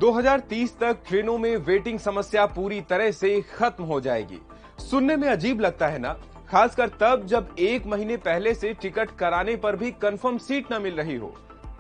2030 तक ट्रेनों में वेटिंग समस्या पूरी तरह से खत्म हो जाएगी। सुनने में अजीब लगता है ना, खासकर तब जब एक महीने पहले से टिकट कराने पर भी कंफर्म सीट न मिल रही हो।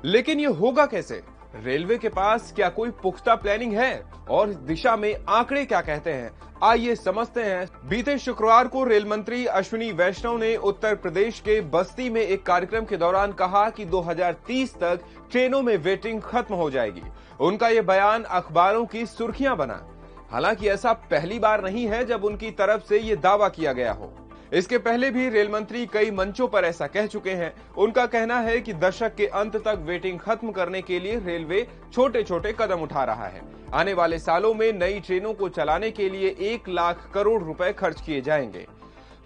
लेकिन ये होगा कैसे? रेलवे के पास क्या कोई पुख्ता प्लानिंग है और इस दिशा में आंकड़े क्या कहते हैं? आइए समझते हैं। बीते शुक्रवार को रेल मंत्री अश्विनी वैष्णव ने उत्तर प्रदेश के बस्ती में एक कार्यक्रम के दौरान कहा कि 2030 तक ट्रेनों में वेटिंग खत्म हो जाएगी। उनका यह बयान अखबारों की सुर्खियां बना। हालांकि ऐसा पहली बार नहीं है जब उनकी तरफ से यह दावा किया गया हो। इसके पहले भी रेल मंत्री कई मंचों पर ऐसा कह चुके हैं। उनका कहना है कि दशक के अंत तक वेटिंग खत्म करने के लिए रेलवे छोटे छोटे कदम उठा रहा है। आने वाले सालों में नई ट्रेनों को चलाने के लिए 1 लाख करोड़ रुपए खर्च किए जाएंगे।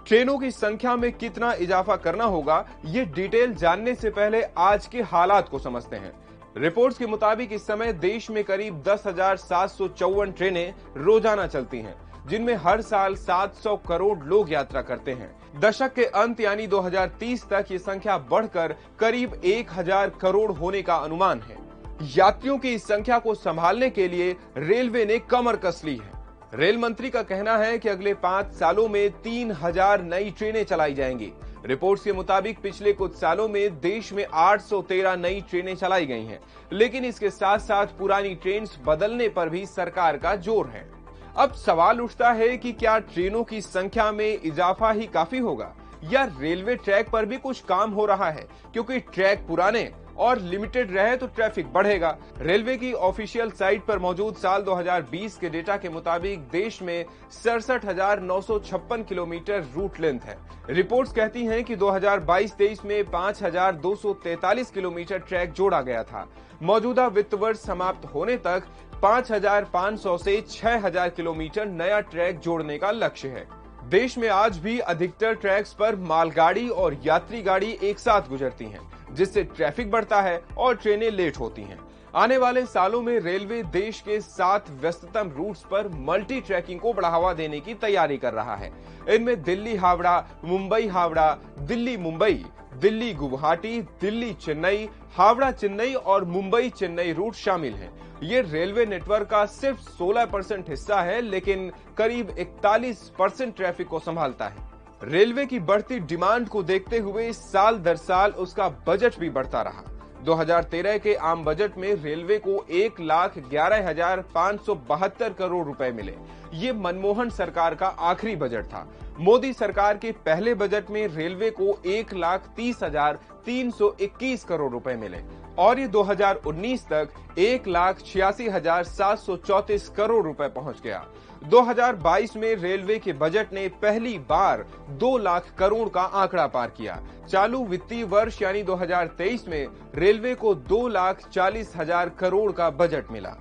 ट्रेनों की संख्या में कितना इजाफा करना होगा, ये डिटेल जानने से पहले आज के हालात को समझते हैं। रिपोर्ट्स के मुताबिक इस समय देश में करीब 10,754 ट्रेनें रोजाना चलती हैं, जिनमें हर साल 700 करोड़ लोग यात्रा करते हैं। दशक के अंत यानी 2030 तक ये संख्या बढ़कर करीब 1,000 करोड़ होने का अनुमान है। यात्रियों की इस संख्या को संभालने के लिए रेलवे ने कमर कस ली है। रेल मंत्री का कहना है कि अगले 5 सालों में 3,000 नई ट्रेनें चलाई जाएंगी। रिपोर्ट्स के मुताबिक पिछले कुछ सालों में देश में 813 नई ट्रेनें चलाई गई हैं, लेकिन इसके साथ साथ पुरानी ट्रेन बदलने पर भी सरकार का जोर है। अब सवाल उठता है कि क्या ट्रेनों की संख्या में इजाफा ही काफी होगा या रेलवे ट्रैक पर भी कुछ काम हो रहा है? क्योंकि ट्रैक पुराने और लिमिटेड रहे तो ट्रैफिक बढ़ेगा। रेलवे की ऑफिशियल साइट पर मौजूद साल 2020 के डेटा के मुताबिक देश में 67,956 किलोमीटर रूट लेंथ है। रिपोर्ट्स कहती हैं कि 2022-23 में 5,243 किलोमीटर ट्रैक जोड़ा गया था। मौजूदा वित्त वर्ष समाप्त होने तक 5,500 से 6,000 किलोमीटर नया ट्रैक जोड़ने का लक्ष्य है। देश में आज भी अधिकतर ट्रैक्स पर मालगाड़ी और यात्री गाड़ी एक साथ गुजरती हैं, जिससे ट्रैफिक बढ़ता है और ट्रेनें लेट होती हैं। आने वाले सालों में रेलवे देश के 7 व्यस्ततम रूट्स पर मल्टी ट्रैकिंग को बढ़ावा देने की तैयारी कर रहा है। इनमें दिल्ली हावड़ा, मुंबई हावड़ा, दिल्ली मुंबई, दिल्ली गुवाहाटी, दिल्ली चेन्नई, हावड़ा चेन्नई और मुंबई चेन्नई रूट शामिल हैं। ये रेलवे नेटवर्क का सिर्फ 16% हिस्सा है, लेकिन करीब 41% ट्रैफिक को संभालता है। रेलवे की बढ़ती डिमांड को देखते हुए साल दर साल उसका बजट भी बढ़ता रहा। 2013 के आम बजट में रेलवे को 1,11,572 करोड़ रुपए मिले। ये मनमोहन सरकार का आखिरी बजट था। मोदी सरकार के पहले बजट में रेलवे को 1,30,321 करोड़ रुपए मिले और ये 2019 तक 1,86,734 करोड़ रुपए पहुंच गया। 2022 में रेलवे के बजट ने पहली बार 2 लाख करोड़ का आंकड़ा पार किया। चालू वित्तीय वर्ष यानी 2023 में रेलवे को 2,40,000 करोड़ का बजट मिला।